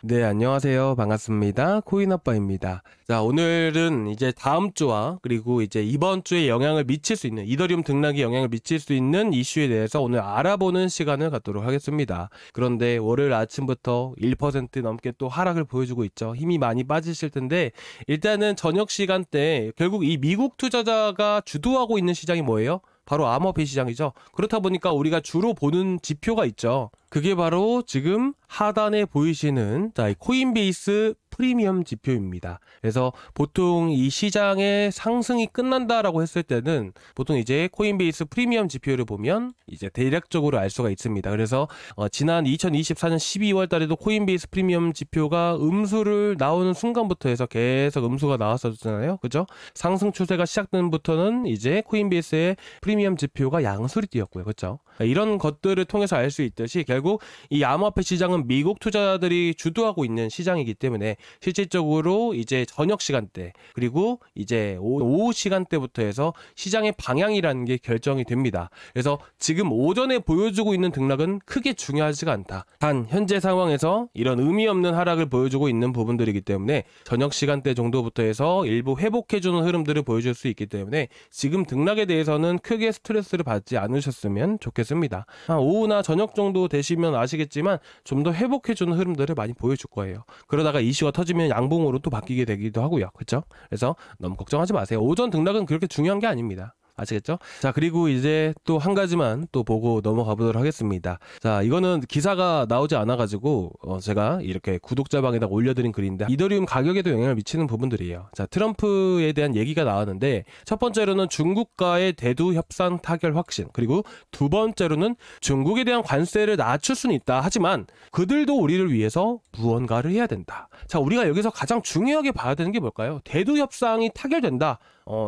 네, 안녕하세요. 반갑습니다. 코인아빠입니다. 자, 오늘은 이제 다음 주와 그리고 이제 이번 주에 영향을 미칠 수 있는, 이더리움 등락에 영향을 미칠 수 있는 이슈에 대해서 오늘 알아보는 시간을 갖도록 하겠습니다. 그런데 월요일 아침부터 1% 넘게 또 하락을 보여주고 있죠. 힘이 많이 빠지실 텐데, 일단은 저녁 시간대 결국 이 미국 투자자가 주도하고 있는 시장이 뭐예요? 바로 암호화폐 시장이죠. 그렇다 보니까 우리가 주로 보는 지표가 있죠. 그게 바로 지금 하단에 보이시는 이 코인베이스 프리미엄 지표입니다. 그래서 보통 이 시장의 상승이 끝난다라고 했을 때는 보통 이제 코인베이스 프리미엄 지표를 보면 이제 대략적으로 알 수가 있습니다. 그래서 지난 2024년 12월 달에도 코인베이스 프리미엄 지표가 음수를 나오는 순간부터 해서 계속 음수가 나왔었잖아요. 그죠? 상승 추세가 시작된부터는 이제 코인베이스의 프리미엄 지표가 양수를 띄었고요. 그렇죠? 이런 것들을 통해서 알 수 있듯이 결국 이 암호화폐 시장은 미국 투자자들이 주도하고 있는 시장이기 때문에 실질적으로 이제 저녁 시간대 그리고 이제 오후 시간대부터 해서 시장의 방향이라는 게 결정이 됩니다. 그래서 지금 오전에 보여주고 있는 등락은 크게 중요하지가 않다. 단 현재 상황에서 이런 의미 없는 하락을 보여주고 있는 부분들이기 때문에 저녁 시간대 정도부터 해서 일부 회복해주는 흐름들을 보여줄 수 있기 때문에 지금 등락에 대해서는 크게 스트레스를 받지 않으셨으면 좋겠습니다. 오후나 저녁 정도 되시면 아시겠지만 좀 더 회복해주는 흐름들을 많이 보여줄 거예요. 그러다가 이슈가 터지면 양봉으로 또 바뀌게 되기도 하고요. 그렇죠? 그래서 너무 걱정하지 마세요. 오전 등락은 그렇게 중요한 게 아닙니다. 아시겠죠? 자, 그리고 이제 또 한 가지만 또 보고 넘어가 보도록 하겠습니다. 자, 이거는 기사가 나오지 않아가지고 제가 이렇게 구독자방에다가 올려드린 글인데 이더리움 가격에도 영향을 미치는 부분들이에요. 자, 트럼프에 대한 얘기가 나왔는데 첫 번째로는 중국과의 대두 협상 타결 확신, 그리고 두 번째로는 중국에 대한 관세를 낮출 수는 있다. 하지만 그들도 우리를 위해서 무언가를 해야 된다. 자, 우리가 여기서 가장 중요하게 봐야 되는 게 뭘까요? 대두 협상이 타결된다.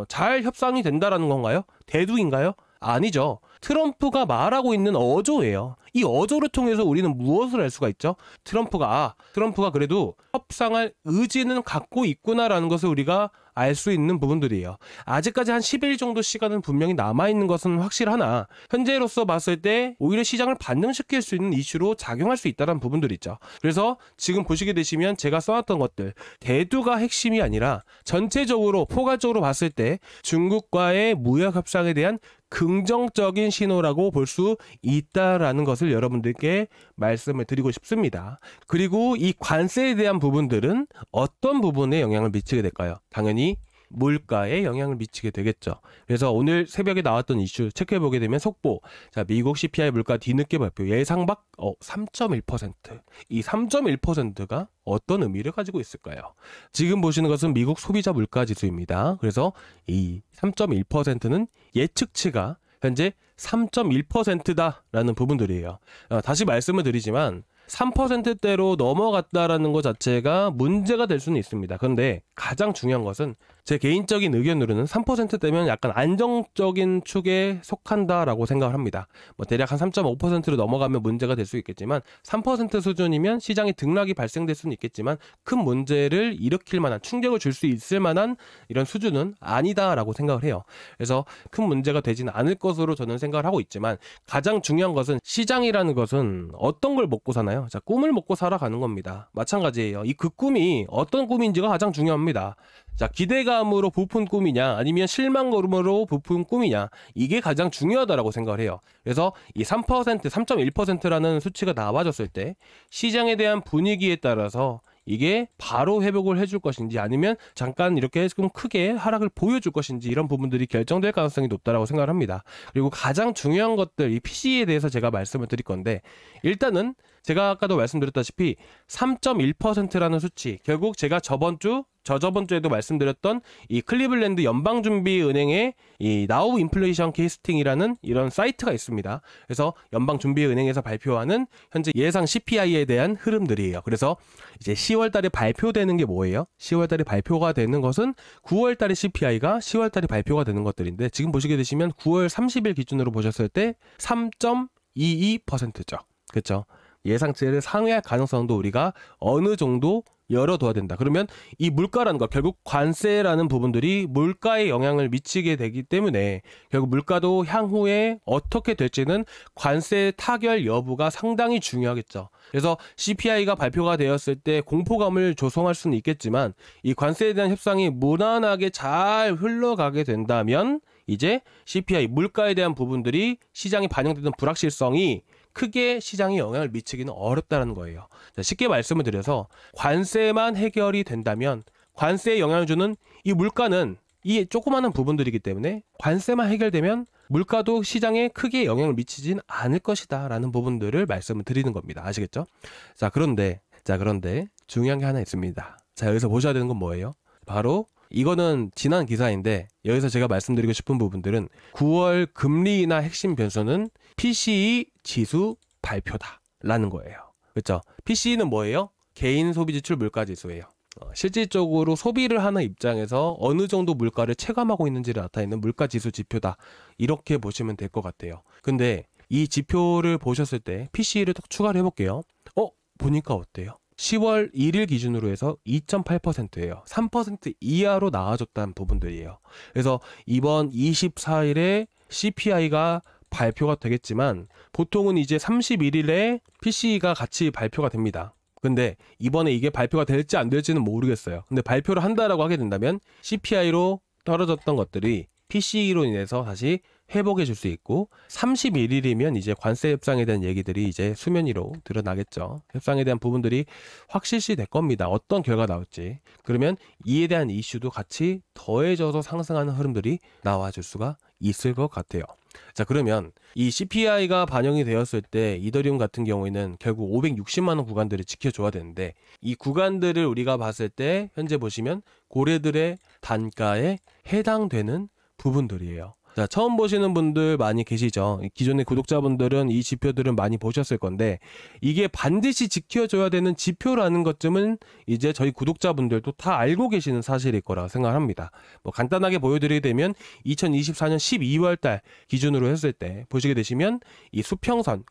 잘 협상이 된다라는 건가요? 대두인가요? 아니죠. 트럼프가 말하고 있는 어조예요. 이 어조를 통해서 우리는 무엇을 알 수가 있죠? 트럼프가 그래도 협상할 의지는 갖고 있구나라는 것을 우리가 알 수 있는 부분들이에요. 아직까지 한 10일 정도 시간은 분명히 남아있는 것은 확실하나 현재로서 봤을 때 오히려 시장을 반등시킬 수 있는 이슈로 작용할 수 있다는 부분들이 있죠. 그래서 지금 보시게 되시면 제가 써놨던 것들, 대두가 핵심이 아니라 전체적으로 포괄적으로 봤을 때 중국과의 무역 협상에 대한 긍정적인 신호라고 볼 수 있다라는 것을 여러분들께 말씀을 드리고 싶습니다. 그리고 이 관세에 대한 부분들은 어떤 부분에 영향을 미치게 될까요? 당연히 물가에 영향을 미치게 되겠죠. 그래서 오늘 새벽에 나왔던 이슈 체크해보게 되면 속보, 자, 미국 CPI 물가 뒤늦게 발표 예상 밖 3.1%. 이 3.1%가 어떤 의미를 가지고 있을까요? 지금 보시는 것은 미국 소비자 물가 지수입니다. 그래서 이 3.1%는 예측치가 현재 3.1%다라는 부분들이에요. 다시 말씀을 드리지만 3%대로 넘어갔다라는 것 자체가 문제가 될 수는 있습니다. 그런데 가장 중요한 것은 제 개인적인 의견으로는 3%대면 약간 안정적인 축에 속한다라고 생각을 합니다. 대략 한 3.5%로 넘어가면 문제가 될 수 있겠지만 3% 수준이면 시장의 등락이 발생될 수는 있겠지만 큰 문제를 일으킬 만한, 충격을 줄 수 있을 만한 이런 수준은 아니다라고 생각을 해요. 그래서 큰 문제가 되지는 않을 것으로 저는 생각을 하고 있지만 가장 중요한 것은 시장이라는 것은 어떤 걸 먹고 사나요? 자, 꿈을 먹고 살아가는 겁니다. 마찬가지예요. 그 꿈이 어떤 꿈인지가 가장 중요합니다. 자, 기대감으로 부푼 꿈이냐 아니면 실망감으로 부푼 꿈이냐, 이게 가장 중요하다라고 생각을 해요. 그래서 이 3%, 3.1%라는 수치가 나와줬을 때 시장에 대한 분위기에 따라서 이게 바로 회복을 해줄 것인지 아니면 잠깐 이렇게 좀 크게 하락을 보여줄 것인지 이런 부분들이 결정될 가능성이 높다라고 생각을 합니다. 그리고 가장 중요한 것들, 이 PC에 대해서 제가 말씀을 드릴 건데, 일단은 제가 아까도 말씀드렸다시피 3.1%라는 수치, 결국 제가 저저번 주에도 말씀드렸던 이 클리블랜드 연방준비은행의 이 나우 인플레이션 캐스팅이라는 이런 사이트가 있습니다. 그래서 연방준비은행에서 발표하는 현재 예상 CPI에 대한 흐름들이에요. 그래서 이제 10월 달에 발표되는 게 뭐예요? 10월 달에 발표가 되는 것은 9월 달에 CPI가 10월 달에 발표가 되는 것들인데, 지금 보시게 되시면 9월 30일 기준으로 보셨을 때 3.22%죠. 그렇죠? 예상치를 상회할 가능성도 우리가 어느 정도 열어둬야 된다. 그러면 이 물가라는 거, 결국 관세라는 부분들이 물가에 영향을 미치게 되기 때문에 결국 물가도 향후에 어떻게 될지는 관세 타결 여부가 상당히 중요하겠죠. 그래서 CPI가 발표가 되었을 때 공포감을 조성할 수는 있겠지만 이 관세에 대한 협상이 무난하게 잘 흘러가게 된다면 이제 CPI, 물가에 대한 부분들이 시장에 반영되는 불확실성이 크게 시장에 영향을 미치기는 어렵다는 거예요. 쉽게 말씀을 드려서 관세만 해결이 된다면 관세에 영향을 주는 이 물가는 이 조그마한 부분들이기 때문에 관세만 해결되면 물가도 시장에 크게 영향을 미치진 않을 것이다 라는 부분들을 말씀을 드리는 겁니다. 아시겠죠? 자, 그런데 중요한 게 하나 있습니다. 자, 여기서 보셔야 되는 건 뭐예요? 바로 이거는 지난 기사인데 여기서 제가 말씀드리고 싶은 부분들은 9월 금리 인하 핵심 변수는 PCE 지수 발표다 라는 거예요. 그렇죠? PCE는 뭐예요? 개인 소비 지출 물가 지수예요. 실질적으로 소비를 하는 입장에서 어느 정도 물가를 체감하고 있는지를 나타내는 물가 지수 지표다. 이렇게 보시면 될 것 같아요. 근데 이 지표를 보셨을 때 PCE를 딱 추가를 해볼게요. 보니까 어때요? 10월 1일 기준으로 해서 2.8%예요. 3% 이하로 나아졌다는 부분들이에요. 그래서 이번 24일에 CPI가 발표가 되겠지만 보통은 이제 31일에 PCE가 같이 발표가 됩니다. 근데 이번에 이게 발표가 될지 안 될지는 모르겠어요. 근데 발표를 한다라고 하게 된다면 CPI로 떨어졌던 것들이 PCE로 인해서 다시 회복해 줄 수 있고 31일이면 이제 관세 협상에 대한 얘기들이 이제 수면 위로 드러나겠죠. 협상에 대한 부분들이 확실시 될 겁니다. 어떤 결과 나올지. 그러면 이에 대한 이슈도 같이 더해져서 상승하는 흐름들이 나와줄 수가 있을 것 같아요. 자, 그러면 이 CPI가 반영이 되었을 때 이더리움 같은 경우에는 결국 560만 원 구간들을 지켜줘야 되는데 이 구간들을 우리가 봤을 때 현재 보시면 고래들의 단가에 해당되는 부분들이에요. 자, 처음 보시는 분들 많이 계시죠. 기존의 구독자분들은 이 지표들은 많이 보셨을 건데 이게 반드시 지켜줘야 되는 지표라는 것쯤은 이제 저희 구독자분들도 다 알고 계시는 사실일 거라고 생각합니다. 뭐 간단하게 보여드리게 되면 2024년 12월 달 기준으로 했을 때 보시게 되시면 이 수평선,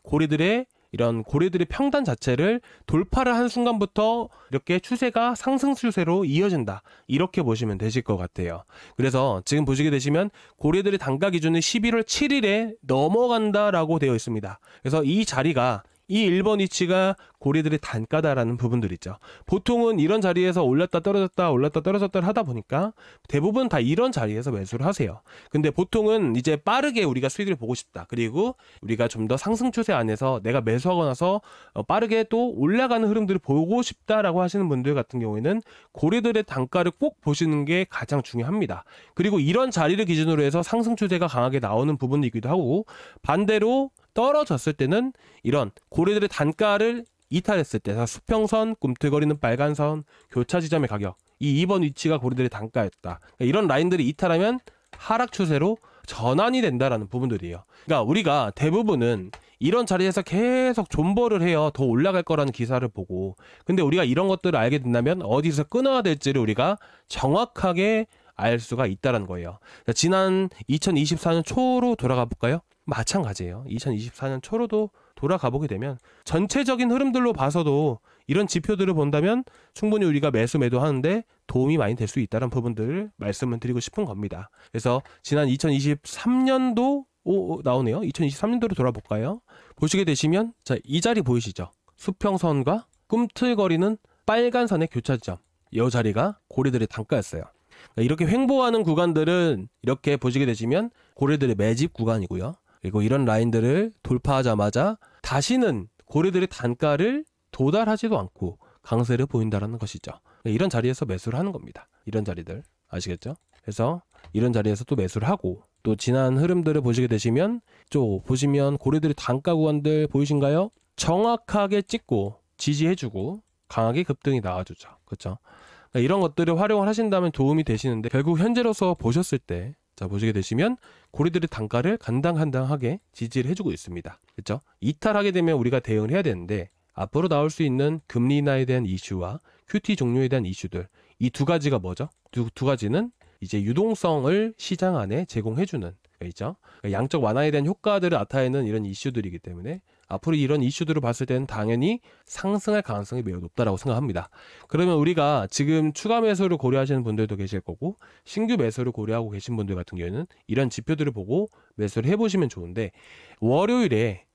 이런 고래들의 평단 자체를 돌파를 한 순간부터 이렇게 추세가 상승 추세로 이어진다. 이렇게 보시면 되실 것 같아요. 그래서 지금 보시게 되시면 고래들의 단가 기준은 11월 7일에 넘어간다라고 되어 있습니다. 그래서 이 자리가 이 1번 위치가 고래들의 단가다라는 부분들 있죠. 보통은 이런 자리에서 올랐다 떨어졌다 하다 보니까 대부분 다 이런 자리에서 매수를 하세요. 근데 보통은 이제 빠르게 우리가 수익을 보고 싶다. 그리고 우리가 좀 더 상승 추세 안에서 내가 매수하고 나서 빠르게 또 올라가는 흐름들을 보고 싶다라고 하시는 분들 같은 경우에는 고래들의 단가를 꼭 보시는 게 가장 중요합니다. 그리고 이런 자리를 기준으로 해서 상승 추세가 강하게 나오는 부분이기도 하고 반대로 떨어졌을 때는 이런 고래들의 단가를 이탈했을 때 수평선, 꿈틀거리는 빨간선, 교차 지점의 가격 이 2번 위치가 고래들의 단가였다. 이런 라인들이 이탈하면 하락 추세로 전환이 된다라는 부분들이에요. 그러니까 우리가 대부분은 이런 자리에서 계속 존버를 해요. 더 올라갈 거라는 기사를 보고. 근데 우리가 이런 것들을 알게 된다면 어디서 끊어야 될지를 우리가 정확하게 알 수가 있다는 거예요. 지난 2024년 초로 돌아가 볼까요? 마찬가지예요. 2024년 초로도 돌아가 보게 되면 전체적인 흐름들로 봐서도 이런 지표들을 본다면 충분히 우리가 매도 하는데 도움이 많이 될 수 있다는 부분들을 말씀을 드리고 싶은 겁니다. 그래서 지난 2023년도 나오네요. 2023년도로 돌아볼까요? 보시게 되시면 자, 이 자리 보이시죠? 수평선과 꿈틀거리는 빨간 선의 교차 지점. 이 자리가 고래들의 단가였어요. 이렇게 횡보하는 구간들은 이렇게 보시게 되시면 고래들의 매집 구간이고요. 그리고 이런 라인들을 돌파하자마자 다시는 고래들의 단가를 도달하지도 않고 강세를 보인다는 것이죠. 이런 자리에서 매수를 하는 겁니다. 이런 자리들 아시겠죠? 그래서 이런 자리에서 또 매수를 하고 또 지난 흐름들을 보시게 되시면 보시면 고래들의 단가 구간들 보이신가요? 정확하게 찍고 지지해주고 강하게 급등이 나와주죠. 그렇죠? 이런 것들을 활용을 하신다면 도움이 되시는데 결국 현재로서 보셨을 때 자, 보시게 되시면 고래들의 단가를 간당간당하게 지지를 해주고 있습니다. 그렇죠? 이탈하게 되면 우리가 대응을 해야 되는데 앞으로 나올 수 있는 금리 인하에 대한 이슈와 QT 종료에 대한 이슈들 이 두 가지가 뭐죠? 두 가지는 이제 유동성을 시장 안에 제공해주는 있죠? 양적 완화에 대한 효과들을 나타내는 이런 이슈들이기 때문에 앞으로 이런 이슈들을 봤을 때는 당연히 상승할 가능성이 매우 높다라고 생각합니다. 그러면 우리가 지금 추가 매수를 고려하시는 분들도 계실 거고 신규 매수를 고려하고 계신 분들 같은 경우에는 이런 지표들을 보고 매수를 해보시면 좋은데, 월요일에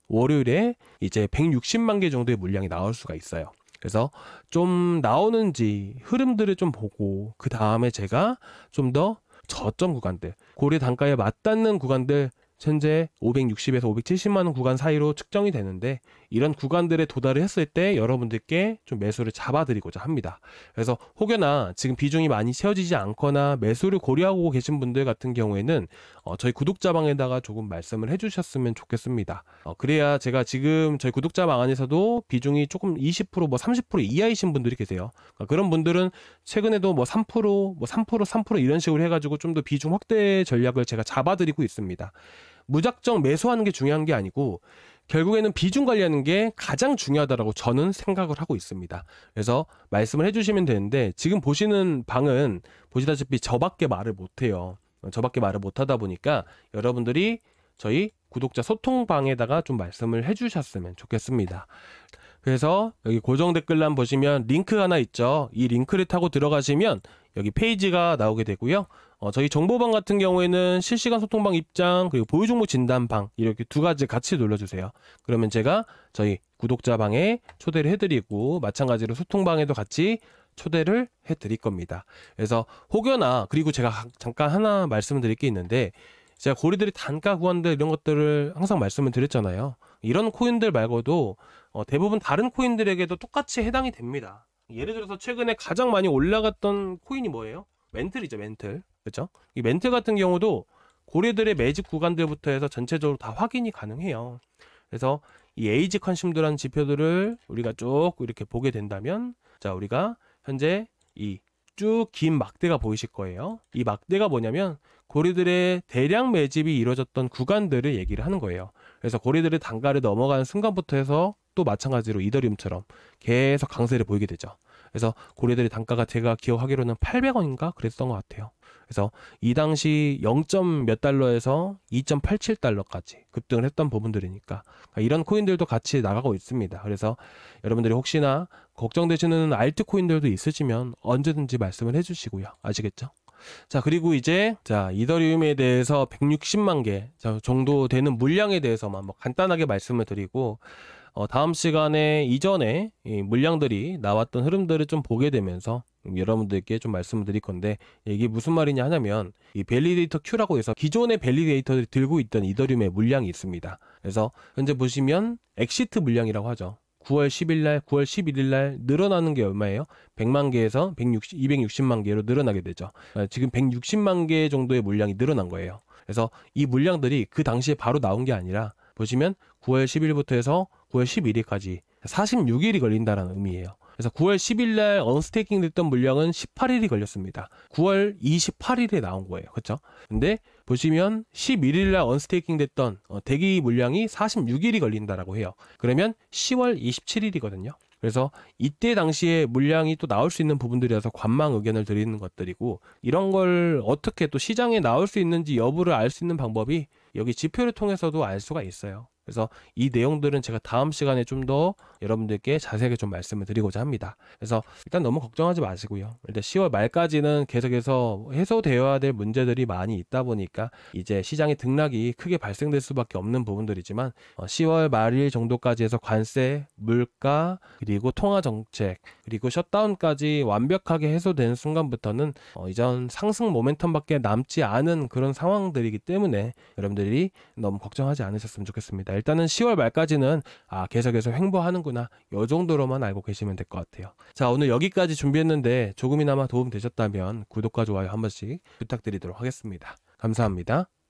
이제 160만 개 정도의 물량이 나올 수가 있어요. 그래서 좀 나오는지 흐름들을 좀 보고 그 다음에 제가 좀 더 저점 구간들, 고래 단가에 맞닿는 구간들, 현재 560에서 570만 원 구간 사이로 측정이 되는데, 이런 구간들에 도달을 했을 때 여러분들께 좀 매수를 잡아드리고자 합니다. 그래서 혹여나 지금 비중이 많이 세워지지 않거나 매수를 고려하고 계신 분들 같은 경우에는 저희 구독자방에다가 조금 말씀을 해주셨으면 좋겠습니다. 그래야 제가 지금 저희 구독자방 안에서도 비중이 조금 20% 뭐 30% 이하이신 분들이 계세요. 그런 분들은 최근에도 뭐 3% 이런 식으로 해가지고 좀 더 비중 확대 전략을 제가 잡아드리고 있습니다. 무작정 매수하는 게 중요한 게 아니고 결국에는 비중 관리하는 게 가장 중요하다고 저는 생각을 하고 있습니다. 그래서 말씀을 해주시면 되는데, 지금 보시는 방은 보시다시피 저밖에 말을 못해요. 저밖에 말을 못하다 보니까 여러분들이 저희 구독자 소통방에다가 좀 말씀을 해주셨으면 좋겠습니다. 그래서 여기 고정 댓글란 보시면 링크 하나 있죠. 이 링크를 타고 들어가시면 여기 페이지가 나오게 되고요. 저희 정보방 같은 경우에는 실시간 소통방 입장, 그리고 보유 종목 진단방, 이렇게 두 가지 같이 눌러주세요. 그러면 제가 저희 구독자방에 초대를 해드리고 마찬가지로 소통방에도 같이 초대를 해드릴 겁니다. 그래서 혹여나, 그리고 제가 잠깐 하나 말씀을 드릴 게 있는데, 제가 고리들이 단가 구간들 이런 것들을 항상 말씀을 드렸잖아요. 이런 코인들 말고도 대부분 다른 코인들에게도 똑같이 해당이 됩니다. 예를 들어서 최근에 가장 많이 올라갔던 코인이 뭐예요? 멘틀이죠, 멘틀. 그렇죠? 이 멘틀 같은 경우도 고래들의 매집 구간들부터 해서 전체적으로 다 확인이 가능해요. 그래서 이 에이지 컨슘들한 지표들을 우리가 쭉 이렇게 보게 된다면, 자, 우리가 현재 이 쭉 긴 막대가 보이실 거예요. 이 막대가 뭐냐면 고래들의 대량 매집이 이루어졌던 구간들을 얘기를 하는 거예요. 그래서 고래들의 단가를 넘어가는 순간부터 해서 또 마찬가지로 이더리움처럼 계속 강세를 보이게 되죠. 그래서 고래들의 단가가 제가 기억하기로는 800원인가 그랬던 것 같아요. 그래서 이 당시 0. 몇 달러에서 2.87달러까지 급등을 했던 부분들이니까 이런 코인들도 같이 나가고 있습니다. 그래서 여러분들이 혹시나 걱정되시는 알트 코인들도 있으시면 언제든지 말씀을 해주시고요. 아시겠죠? 자, 그리고 이제 이더리움에 대해서 160만 개 정도 되는 물량에 대해서만 뭐 간단하게 말씀을 드리고, 다음 시간에 이전에 이 물량들이 나왔던 흐름들을 좀 보게 되면서 여러분들께 좀 말씀을 드릴 건데, 이게 무슨 말이냐 하냐면 이 밸리데이터 Q라고 해서 기존의 밸리데이터들이 들고 있던 이더리움의 물량이 있습니다. 그래서 현재 보시면 엑시트 물량이라고 하죠. 9월 10일날, 9월 11일날 늘어나는 게 얼마예요? 100만 개에서 260만 개로 늘어나게 되죠. 지금 160만 개 정도의 물량이 늘어난 거예요. 그래서 이 물량들이 그 당시에 바로 나온 게 아니라 보시면 9월 10일부터 해서 9월 11일까지 46일이 걸린다는 의미예요. 그래서 9월 10일날 언스테이킹 됐던 물량은 18일이 걸렸습니다. 9월 28일에 나온 거예요. 그렇죠? 근데 보시면 11일날 언스테이킹 됐던 대기 물량이 46일이 걸린다라고 해요. 그러면 10월 27일이거든요. 그래서 이때 당시에 물량이 또 나올 수 있는 부분들이라서 관망 의견을 드리는 것들이고, 이런 걸 어떻게 또 시장에 나올 수 있는지 여부를 알 수 있는 방법이 여기 지표를 통해서도 알 수가 있어요. 그래서 이 내용들은 제가 다음 시간에 좀 더 여러분들께 자세하게 좀 말씀을 드리고자 합니다. 그래서 일단 너무 걱정하지 마시고요. 일단 10월 말까지는 계속해서 해소되어야 될 문제들이 많이 있다 보니까 이제 시장의 등락이 크게 발생될 수밖에 없는 부분들이지만, 10월 말일 정도까지 해서 관세, 물가, 그리고 통화 정책, 그리고 셧다운까지 완벽하게 해소되는 순간부터는 이전 상승 모멘텀밖에 남지 않은 그런 상황들이기 때문에 여러분들이 너무 걱정하지 않으셨으면 좋겠습니다. 일단은 10월 말까지는 계속해서 횡보하는구나, 이 정도로만 알고 계시면 될 것 같아요. 자, 오늘 여기까지 준비했는데 조금이나마 도움 되셨다면 구독과 좋아요 한 번씩 부탁드리도록 하겠습니다. 감사합니다.